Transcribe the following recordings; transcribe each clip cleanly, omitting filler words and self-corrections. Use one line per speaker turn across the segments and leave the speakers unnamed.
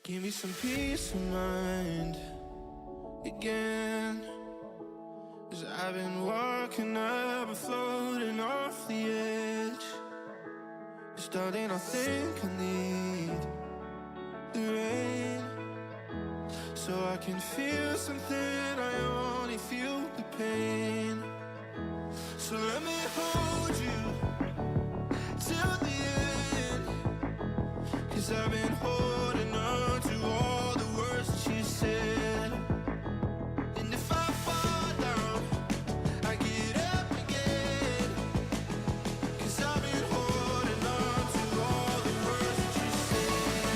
Give me some peace of mind again. 'Cause I've been walking up and floating off the edge. Starting, I think I need the rain, so I can feel something, I only feel the pain. So let me hold you till the end, 'cause I've been holding on to all the words that you said. And if I fall down, I get up again, 'cause I've been holding on to all the words that you said.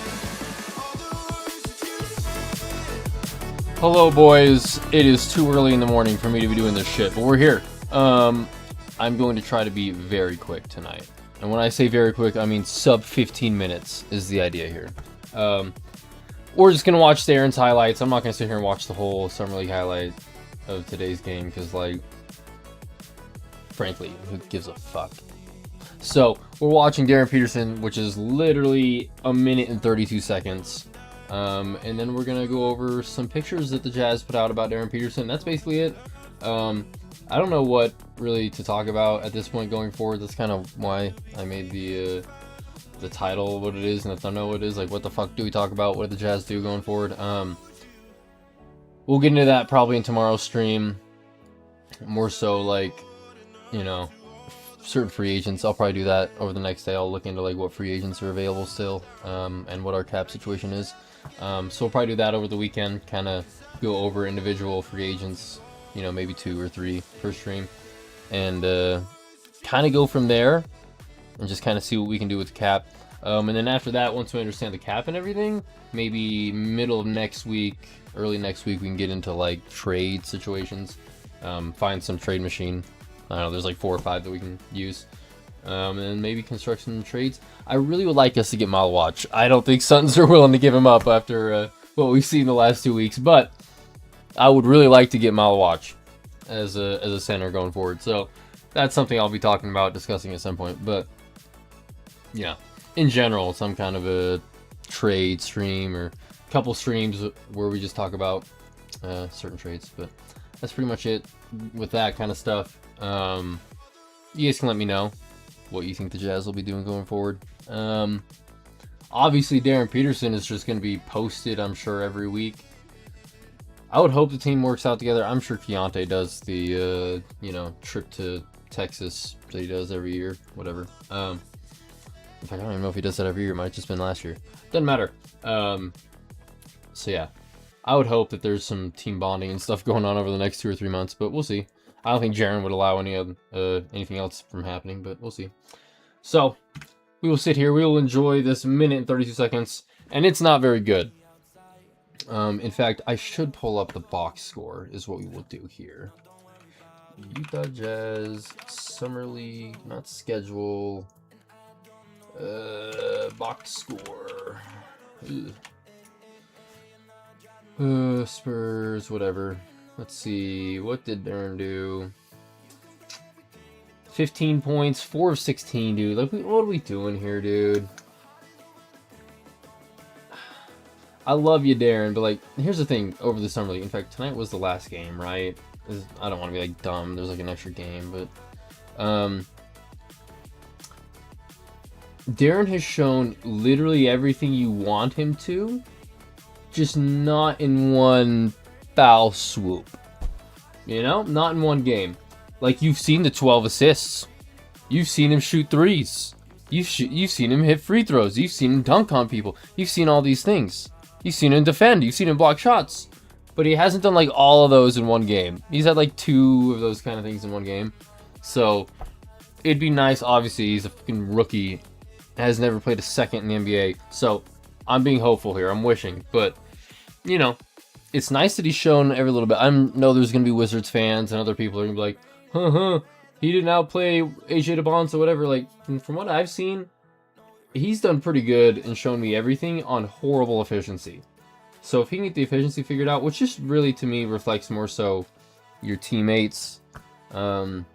All the words that you said.
Hello, boys. It is too early in the morning for me to be doing this shit, but we're here. I'm going to try to be very quick tonight. And when I say very quick, I mean sub 15 minutes is the idea here. We're just going to watch Darren's highlights. I'm not going to sit here and watch the whole Summer League highlight of today's game because, like, frankly, who gives a fuck? So, we're watching Darren Peterson, which is literally a minute and 32 seconds. And then we're going to go over some pictures that the Jazz put out about Darren Peterson. That's basically it. I don't know what really to talk about at this point going forward. That's kind of why I made the title what it is and the thumbnail what it is. Like, what the fuck do we talk about? What did the Jazz do going forward? We'll get into that probably in tomorrow's stream. More so, like, you know, certain free agents. I'll probably do that over the next day. I'll look into, like, what free agents are available still, and what our cap situation is. So we'll probably do that over the weekend. Kind of go over individual free agents. You know, maybe 2 or 3 per stream, and kind of go from there, and just kind of see what we can do with the cap. And then after that, once we understand the cap and everything, maybe middle of next week, early next week, we can get into like trade situations. Find some trade machine. I don't know, there's like 4 or 5 that we can use. And then maybe construct some trades. I really would like us to get Malwatch. I don't think Suns are willing to give him up after what we've seen the last 2 weeks, but I would really like to get Malwatch as a center going forward. So that's something I'll be talking about, discussing at some point. But yeah, in general, some kind of a trade stream or a couple streams where we just talk about certain trades. But that's pretty much it with that kind of stuff. You guys can let me know what you think the Jazz will be doing going forward. Obviously, Darren Peterson is just going to be posted, I'm sure, every week. I would hope the team works out together. I'm sure Keontae does the, you know, trip to Texas that he does every year, whatever. In fact, I don't even know if he does that every year. It might have just been last year. Doesn't matter. So yeah, I would hope that there's some team bonding and stuff going on over the next 2 or 3 months, but we'll see. I don't think Jaren would allow anything else from happening, but we'll see. So we will sit here. We will enjoy this minute and 32 seconds, and it's not very good. In fact, I should pull up the box score, is what we will do here. Utah Jazz, Summer League, not schedule, box score. Spurs, whatever. Let's see, what did Darren do? 15 points, 4 of 16, dude. Like, what are we doing here, dude? I love you, Darren, but, like, here's the thing over the Summer League. In fact, tonight was the last game, right? I don't want to be, like, dumb. There's, like, an extra game, but... Darren has shown literally everything you want him to, just not in one foul swoop. You know? Not in one game. Like, you've seen the 12 assists. You've seen him shoot threes. You've seen him hit free throws. You've seen him dunk on people. You've seen all these things. You've seen him defend. You've seen him block shots. But he hasn't done, like, all of those in one game. He's had, like, 2 of those kind of things in one game. So, it'd be nice. Obviously, he's a fucking rookie. Has never played a second in the NBA. So, I'm being hopeful here. I'm wishing. But, you know, it's nice that he's shown every little bit. I know there's going to be Wizards fans and other people are going to be like, he didn't outplay AJ DeBonce or whatever. Like, from what I've seen, he's done pretty good and shown me everything on horrible efficiency. So if he can get the efficiency figured out, which just really to me reflects more so your teammates. Obviously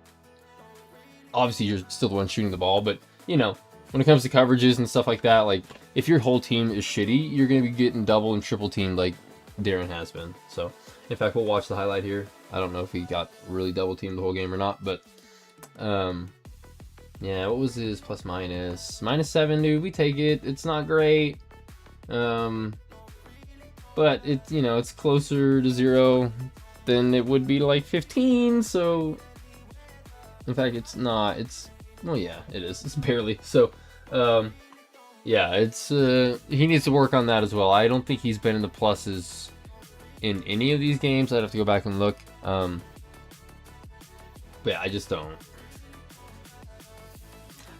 you're still the one shooting the ball, but you know, when it comes to coverages and stuff like that, like if your whole team is shitty, you're going to be getting double and triple teamed like Darren has been. So, in fact, we'll watch the highlight here. I don't know if he got really double teamed the whole game or not, but yeah, what was his plus minus? -7, dude. We take it. It's not great. But it's, you know, it's closer to 0 than it would be to like 15, so in fact it's not. It's, well, yeah, it is. It's barely. So yeah, it's he needs to work on that as well. I don't think he's been in the pluses in any of these games. I'd have to go back and look. But yeah, I just don't.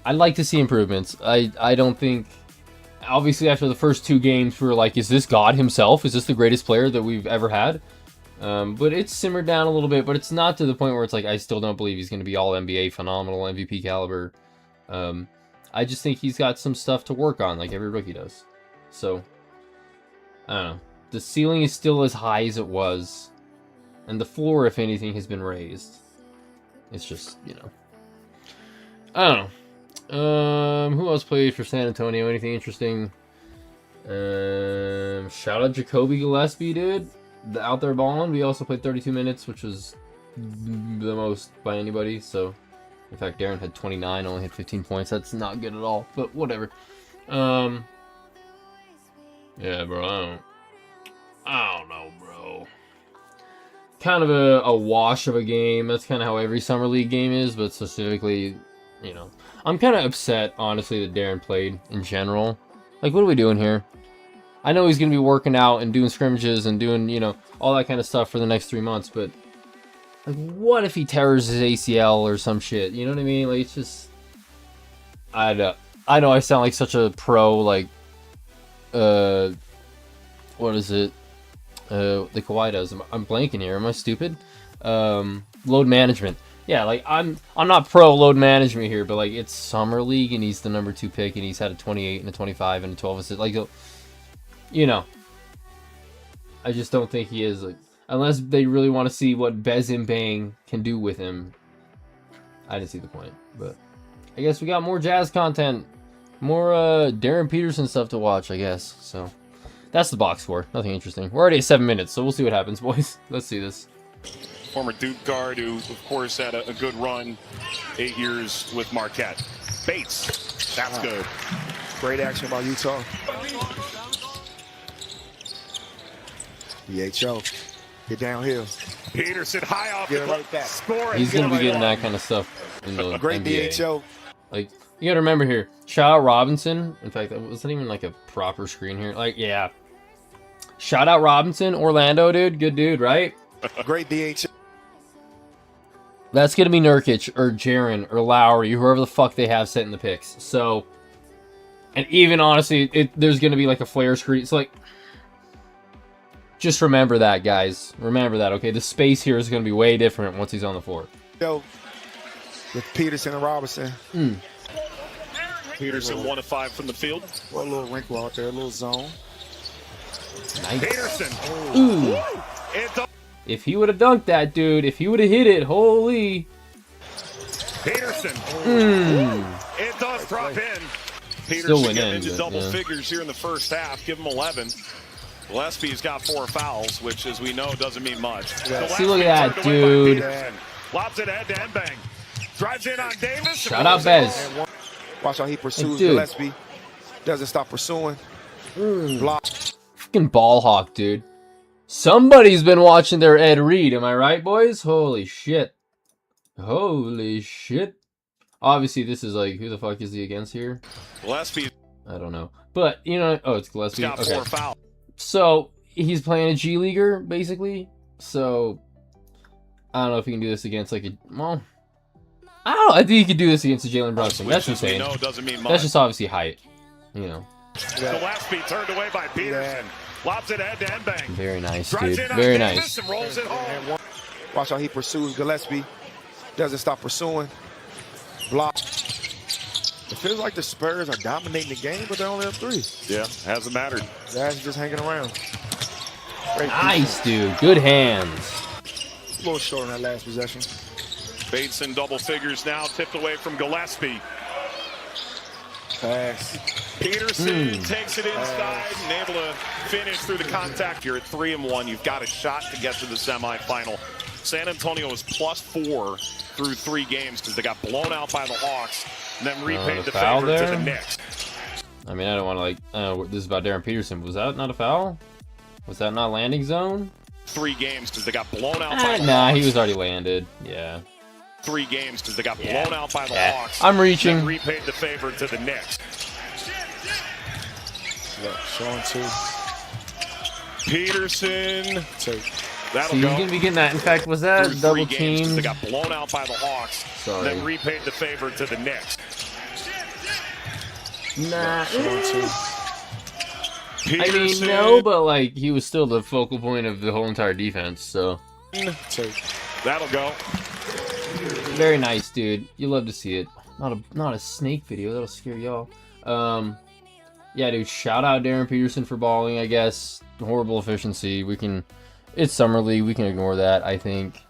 I'd like to see improvements. I don't think, obviously after the first 2 games we were like, is this God himself? Is this the greatest player that we've ever had? But it's simmered down a little bit, but it's not to the point where it's like, I still don't believe he's going to be all NBA, phenomenal MVP caliber. I just think he's got some stuff to work on, like every rookie does. So, I don't know. The ceiling is still as high as it was, and the floor, if anything, has been raised. It's just, you know, I don't know. Who else played for San Antonio? Anything interesting? Shout out Jacoby Gillespie, dude. Out there balling. We also played 32 minutes, which was the most by anybody. So, in fact, Darren had 29, only had 15 points. That's not good at all, but whatever. Yeah, bro. I don't know, bro. Kind of a wash of a game. That's kind of how every summer league game is, but specifically, you know, I'm kind of upset, honestly, that Darren played in general. Like, what are we doing here? I know he's going to be working out and doing scrimmages and doing, you know, all that kind of stuff for the next 3 months, but like, what if he tears his ACL or some shit? You know what I mean? Like, it's just, I know I sound like such a pro, like, what is it? The Kawhi does. I'm blanking here. Am I stupid? Load management. Yeah, like, I'm not pro load management here, but like, it's summer league and he's the number 2 pick and he's had a 28 and a 25 and a 12 assist. Like, you know, I just don't think he is, like, unless they really want to see what Bezim Bang can do with him. I didn't see the point, but I guess we got more Jazz content, more Darren Peterson stuff to watch, I guess. So that's the box score. Nothing interesting. We're already at 7 minutes, so we'll see what happens, boys. Let's see this.
Former Duke guard who, of course, had a good run, 8 years with Marquette. Bates, that's good.
Great action by Utah. BHO, get downhill.
Peterson high off
Get
the
it right back.
scoring.
He's going to be getting that kind of stuff in the
Great
NBA.
BHO.
Like, you got to remember here, shout out Robinson. In fact, that wasn't even like a proper screen here. Like, yeah. Shout out Robinson, Orlando, dude. Good dude, right?
Great BHO.
That's going to be Nurkic or Jaren or Lowry, whoever the fuck they have setting the picks. So, and even honestly, there's going to be like a flare screen. It's like, just remember that, guys. Remember that, okay? The space here is going to be way different once he's on the floor.
Yo, with Peterson and Robinson.
Peterson 1 of 5 from the field.
One little wrinkle out there, a little zone.
Nice.
Peterson.
Ooh.
It's up.
If he would have dunked that, dude, if he would have hit it, holy.
Peterson. It does drop in.
Still
Peterson
went
getting
in,
into
but,
double
yeah.
figures here in the first half. Give him 11. Gillespie's got 4 fouls, which, as we know, doesn't mean much.
See, look at that, dude.
Lobs it head to end bang. Drives in on Davis.
Shout out Bez.
Watch how he pursues
dude.
Gillespie. Doesn't stop pursuing. Block.
Fucking ball hawk, dude. Somebody's been watching their Ed Reed, am I right, boys? Holy shit. Holy shit. Obviously, this is like, who the fuck is he against here?
Gillespie.
I don't know. But, you know, oh, it's Gillespie.
Got 4 fouls.
So, he's playing a G Leaguer, basically. So, I don't know if he can do this against, like, a, well, I don't know. I think he could do this against a Jalen Brunson. That's insane.
No, doesn't mean much.
That's just obviously height, you know.
Gillespie turned away by Peterson. Lobs it head to end bang.
Very nice,
Drives
dude.
in on
Very
Davis
nice.
and rolls it home.
Watch how he pursues Gillespie. Doesn't stop pursuing. Block. It feels like the Spurs are dominating the game, but they only have 3.
Yeah, hasn't mattered.
Guys just hanging around. Great
Nice, dude. Good hands.
defense. A little short on that last possession.
Bates in double figures now, tipped away from Gillespie.
Pass.
Peterson takes it inside and able to finish through the contact. You're at 3-1. You've got a shot to get to the semifinal. San Antonio is +4 through 3 games because they got blown out by the Hawks and then repaid the favor to the Knicks.
I mean, I don't want to like. This is about Darren Peterson. Was that not a foul? Was that not landing zone?
3 games because they got blown out by the
Nah,
Hawks.
he was already landed. Yeah.
3 games because they got blown out by the Hawks.
I'm reaching.
And repaid the favor to the Knicks.
Look, showing 2.
Peterson.
2.
That'll
So he's
go.
gonna be getting that. In fact, was that
Through
double
3 games 'cause
teamed?
they got blown out by the Hawks.
Sorry.
Then repaid the favor to the Knicks.
Nah.
Showing 2.
I mean,
Peterson.
no, but like he was still the focal point of the whole entire defense. So
2.
That'll go.
very nice, dude. You love to see it. Not a snake video. That'll scare y'all. Yeah, dude. Shout out Darren Peterson for balling. I guess horrible efficiency. It's summer league. We can ignore that. I think.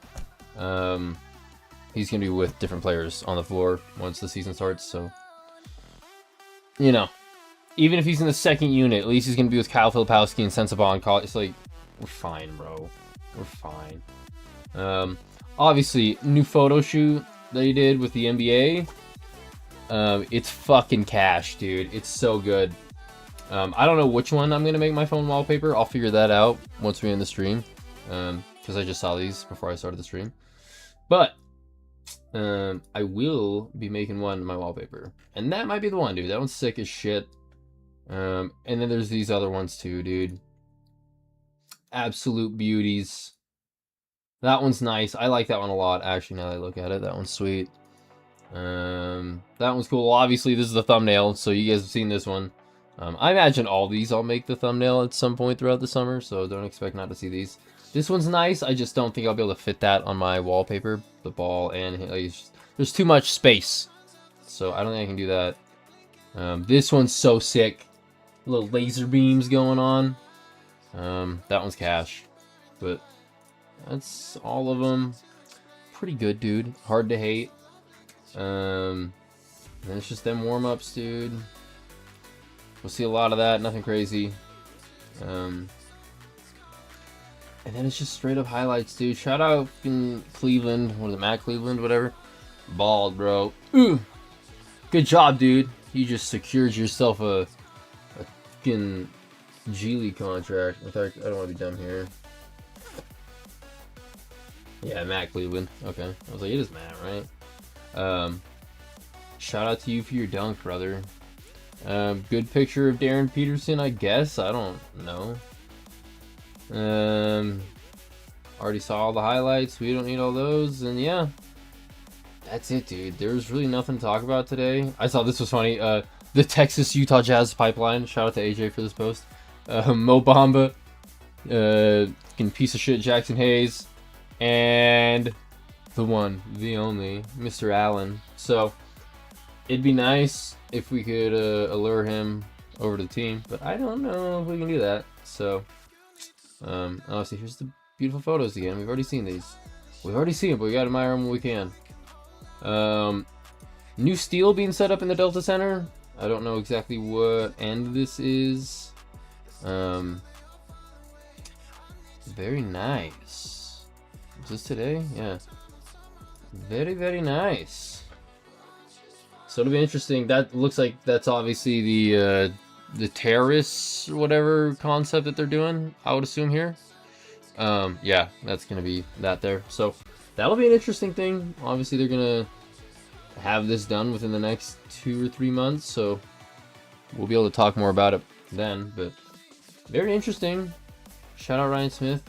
He's gonna be with different players on the floor once the season starts. So, you know, even if he's in the second unit, at least he's gonna be with Kyle Filipowski and Sensabaugh. It's like we're fine, bro. We're fine. Obviously, new photo shoot that he did with the NBA. It's fucking cash, dude. It's so good. I don't know which one I'm gonna make my phone wallpaper. I'll figure that out once we end the stream. Because I just saw these before I started the stream. But I will be making one my wallpaper, and that might be the one, dude. That one's sick as shit. And then there's these other ones too, dude. Absolute beauties. That one's nice. I like that one a lot, actually, now that I look at it. That one's sweet. That one's cool. Obviously, this is the thumbnail, so you guys have seen this one. I imagine all these I'll make the thumbnail at some point throughout the summer, so don't expect not to see these. This one's nice. I just don't think I'll be able to fit that on my wallpaper. The ball and there's too much space, so I don't think I can do that. This one's so sick. Little laser beams going on. That one's cash, but that's all of them. Pretty good, dude. Hard to hate. And it's just them warm-ups, dude. We'll see a lot of that. Nothing crazy. And then it's just straight up highlights, dude. Shout out in Cleveland. What is it, Matt Cleveland? Whatever. Bald, bro. Ooh. Good job, dude. You just secured yourself a fucking G League contract. In fact, I don't want to be dumb here. Yeah, Matt Cleveland. Okay. I was like, it is Matt, right? Shout out to you for your dunk, brother. Good picture of Darren Peterson, I guess. I don't know. Already saw all the highlights. We don't need all those. And yeah, that's it, dude. There's really nothing to talk about today. I saw this was funny. The Texas-Utah Jazz pipeline. Shout out to AJ for this post. Mo Bamba. Fucking piece of shit Jackson Hayes. And the one, the only, Mr. Allen. So it'd be nice if we could allure him over to the team, but I don't know if we can do that. So obviously, here's the beautiful photos again. We've already seen these. We've already seen them, but we gotta admire them when we can. New steel being set up in the Delta Center. I don't know exactly what end this is. Very nice. Is this today? Yeah. Very, very nice. So it'll be interesting. That looks like that's obviously the terrace or whatever concept that they're doing, I would assume here. Yeah, that's gonna be that there. So that'll be an interesting thing. Obviously they're gonna have this done within the next 2 or 3 months, so we'll be able to talk more about it then. But very interesting. Shout out Ryan Smith.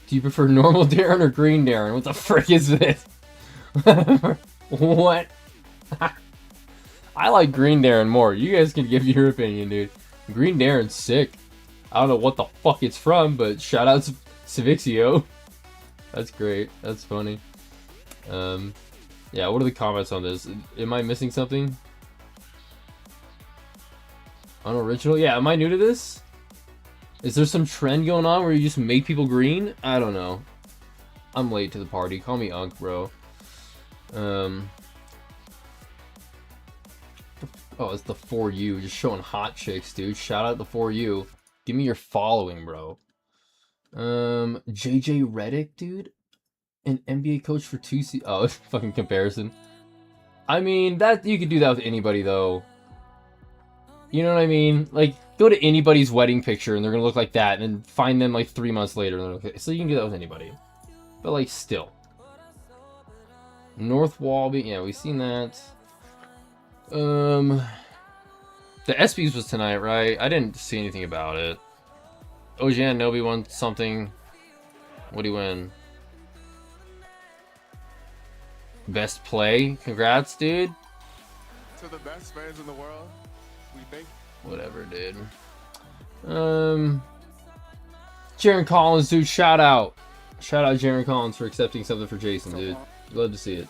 Do you prefer normal Darren or green Darren? What the frick is this? What? I like green Darren more. You guys can give your opinion, dude. Green Darren's sick. I don't know what the fuck it's from, but shout out to Savixio. That's great. That's funny. Yeah, what are the comments on this? Am I missing something? Unoriginal? Yeah, am I new to this? Is there some trend going on where you just make people green? I don't know. I'm late to the party. Call me Unk, bro. The Oh, it's the For You. Just showing hot chicks, dude. Shout out the For You. Give me your following, bro. JJ Redick, dude. An NBA coach for 2 seasons. Oh, fucking comparison. I mean, that you could do that with anybody, though. You know what I mean? Like, go to anybody's wedding picture, and they're gonna look like that, and then find them, like, 3 months later. And they're okay. So you can do that with anybody. But, like, still. North Walby. Yeah, we've seen that. The ESPYs was tonight, right? I didn't see anything about it. OG Nobi won something. What'd he win? Best play. Congrats, dude.
To the best fans in the world, we think.
Whatever, dude. Jaron Collins, dude. Shout out. Shout out Jaron Collins for accepting something for Jason, dude. Love to see it.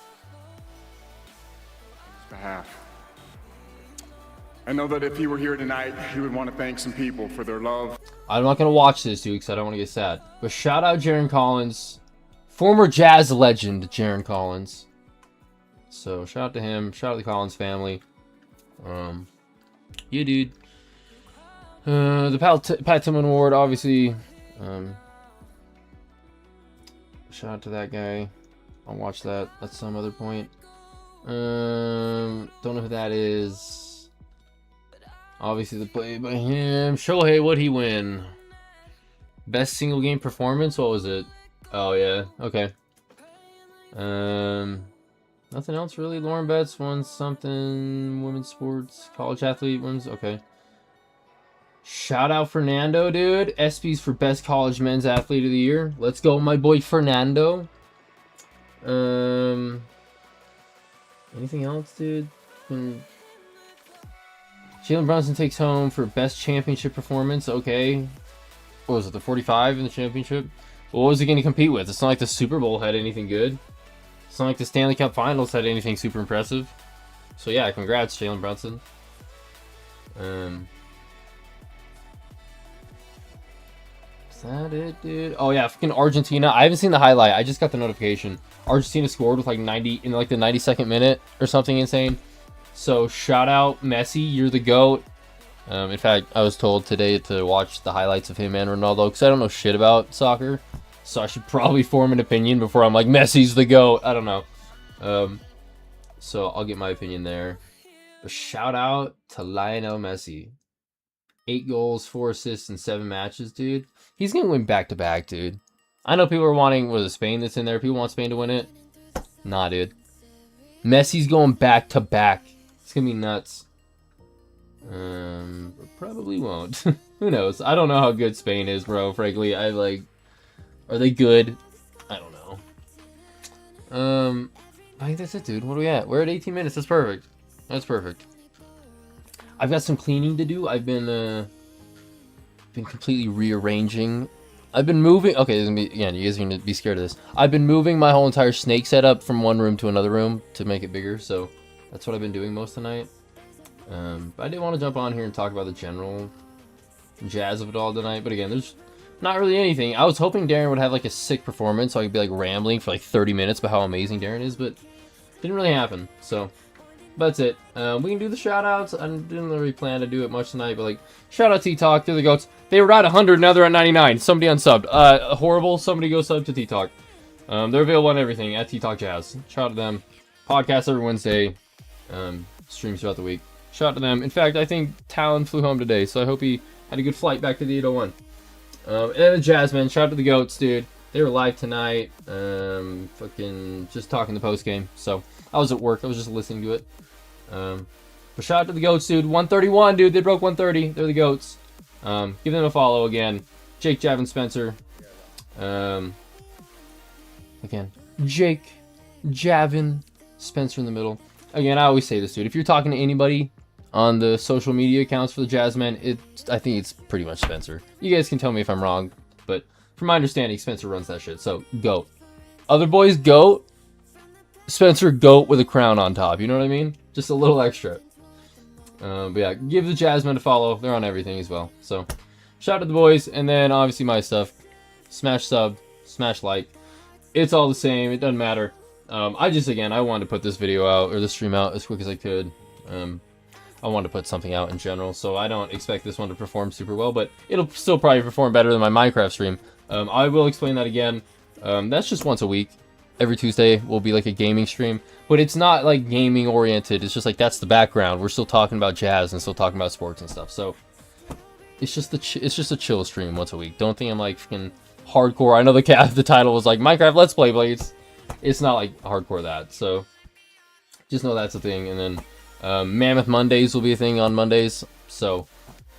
Behalf. I know that if he were here tonight, he would want to thank some people for their love.
I'm not going to watch this, dude, because I don't want to get sad. But shout out Jaron Collins. Former Jazz legend, Jaron Collins. So, shout out to him. Shout out to the Collins family. Yeah, dude. The Pat Tillman Award, obviously. Shout out to that guy. I'll watch that at some other point. Don't know who that is. Obviously, the play by him. Shohei, what'd he win? Best single game performance? What was it? Oh, yeah. Okay. Nothing else really. Lauren Betts won something. Women's sports. College athlete wins. Okay. Shout out Fernando, dude. ESPYs for best college men's athlete of the year. Let's go, my boy Fernando. Anything else, dude? Jalen Brunson takes home for best championship performance. Okay. What was it, the 45 in the championship? What was he going to compete with? It's not like the Super Bowl had anything good. It's not like the Stanley Cup Finals had anything super impressive. So yeah, congrats, Jalen Brunson. Is that it, dude? Oh yeah, fucking Argentina. I haven't seen the highlight. I just got the notification. Argentina scored with like 90 in like the 92nd minute or something insane. So shout out Messi, you're the GOAT. In fact, I was told today to watch the highlights of him and Ronaldo because I don't know shit about soccer. So I should probably form an opinion before I'm like, Messi's the GOAT. I don't know. So I'll get my opinion there. But shout out to Lionel Messi. 8 goals, 4 assists, and 7 matches, dude. He's going to win back-to-back, dude. I know people are wanting, was it Spain that's in there? People want Spain to win it? Nah, dude. Messi's going back-to-back. It's going to be nuts. Probably won't. Who knows? I don't know how good Spain is, bro, frankly. Are they good? I don't know. I think that's it, dude. What are we at? We're at 18 minutes. That's perfect. That's perfect. I've got some cleaning to do. I've been completely rearranging. I've been moving. Okay, this is gonna be, again, you guys are gonna be scared of this. I've been moving my whole entire snake setup from one room to another room to make it bigger. So that's what I've been doing most of the night. But I didn't want to jump on here and talk about the general jazz of it all tonight. But again, there's not really anything. I was hoping Darren would have like a sick performance so I could be like rambling for like 30 minutes about how amazing Darren is, but didn't really happen. So that's it. We can do the shout outs. I didn't really plan to do it much tonight, but like, shout out T-Talk, they're the GOATs. They were at 100, now they're at 99. Somebody unsubbed. Horrible. Somebody go sub to T-Talk. They're available on everything at T-Talk Jazz. Shout out to them. Podcast every Wednesday. Streams throughout the week. Shout out to them. In fact, I think Talon flew home today, so I hope he had a good flight back to the 801. And then the Jasmine. Shout out to the GOATs, dude. They were live tonight. Fucking just talking the post game. So I was at work. I was just listening to it. But shout out to the GOATs, dude. 131, dude. They broke 130. They're the GOATs. Give them a follow again. Jake, Javin, Spencer. Again, Jake, Javin, Spencer in the middle. Again, I always say this, dude. If you're talking to anybody on the social media accounts for the Jazzmen, I think it's pretty much Spencer. You guys can tell me if I'm wrong, but from my understanding, Spencer runs that shit. So, GOAT. Other boys, GOAT. Spencer, GOAT with a crown on top. You know what I mean? Just a little extra. But yeah, give the Jazzmen a follow. They're on everything as well. So, shout out to the boys. And then, obviously, my stuff. Smash sub. Smash like. It's all the same. It doesn't matter. I wanted to put this video out, or this stream out, as quick as I could. I wanted to put something out in general, so I don't expect this one to perform super well, but it'll still probably perform better than my Minecraft stream. I will explain that again. That's just once a week. Every Tuesday will be like a gaming stream, but it's not like gaming oriented. It's just like that's the background. We're still talking about jazz and still talking about sports and stuff. So it's just a chill stream once a week. Don't think I'm like freaking hardcore. I know the title was like Minecraft Let's Play, but it's not like hardcore that. So just know that's a thing. And then Mammoth Mondays will be a thing on Mondays. So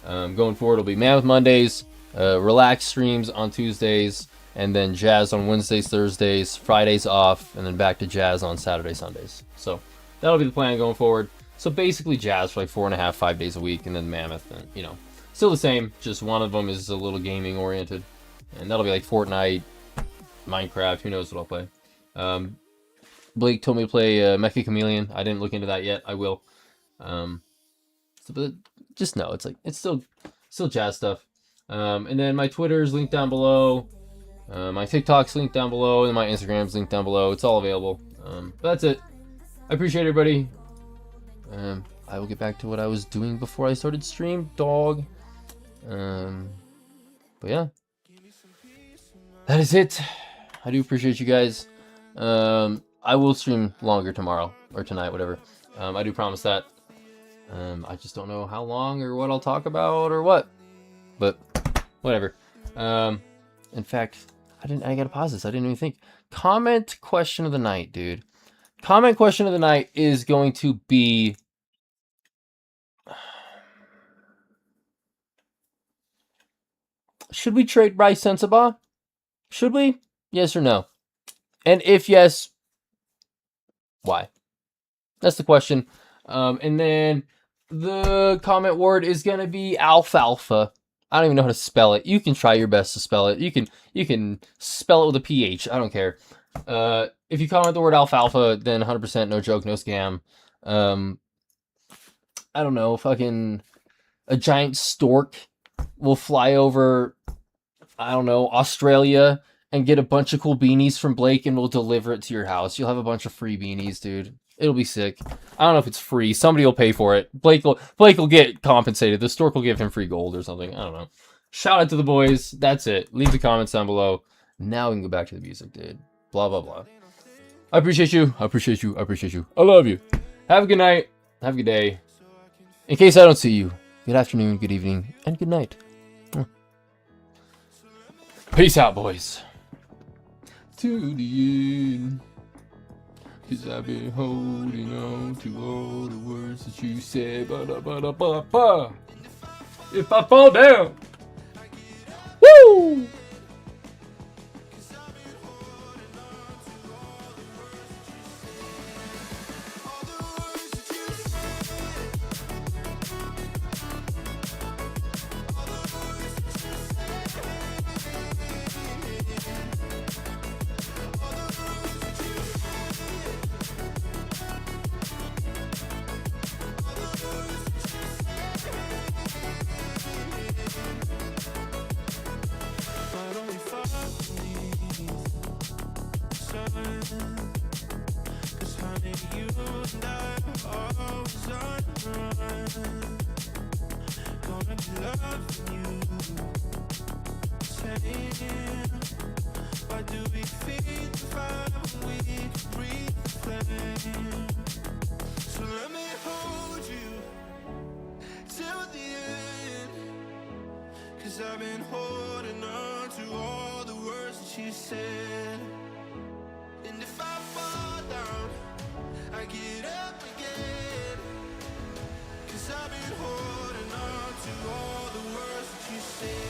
going forward, it'll be Mammoth Mondays, relaxed streams on Tuesdays, and then jazz on Wednesdays, Thursdays, Fridays off, and then back to jazz on Saturday, Sundays. So that'll be the plan going forward. So basically jazz for like 4.5, 5 days a week, and then Mammoth, and you know, still the same. Just one of them is a little gaming oriented, and that'll be like Fortnite, Minecraft. Who knows what I'll play? Blake told me to play Mecha Chameleon. I didn't look into that yet. I will. But just know it's like it's still jazz stuff. And then my Twitter is linked down below. My TikTok's linked down below, and my Instagram's linked down below. It's all available. But that's it. I appreciate everybody. I will get back to what I was doing before I started stream, dog. But yeah, that is it. I do appreciate you guys. I will stream longer tomorrow or tonight, whatever. I do promise that. I just don't know how long or what I'll talk about or what, but whatever. In fact, I gotta pause this. I didn't even think. Comment question of the night, dude. Comment question of the night is going to be should we trade Bryce Sensabaugh? Should we? Yes or no? And if yes, why? That's the question. And then the comment word is gonna be alfalfa. I don't even know how to spell it. You can try your best to spell it. You can spell it with a PH. I don't care. If you comment the word alfalfa, then 100% no joke, no scam. I don't know. Fucking a giant stork will fly over, I don't know, Australia and get a bunch of cool beanies from Blake and we'll deliver it to your house. You'll have a bunch of free beanies, dude. It'll be sick. I don't know if it's free. Somebody will pay for it. Blake will get compensated. The stork will give him free gold or something. I don't know. Shout out to the boys. That's it. Leave the comments down below. Now we can go back to the music, dude. Blah, blah, blah. I appreciate you. I appreciate you. I appreciate you. I love you. Have a good night. Have a good day. In case I don't see you, good afternoon, good evening, and good night. Peace out, boys. To the end. 'Cause I've been holding on to all the words that you said. Ba-da-ba-da-ba-ba. If I fall down. Woo!
Cause honey, you and I are always on the run. Gonna be loving you, saying, why do we feed the fire when we can breathe the flame? So let me hold you till the end. Cause I've been holding on to all the words that you said. And if I fall down, I get up again. Cause I've been holding on to all the words that you said.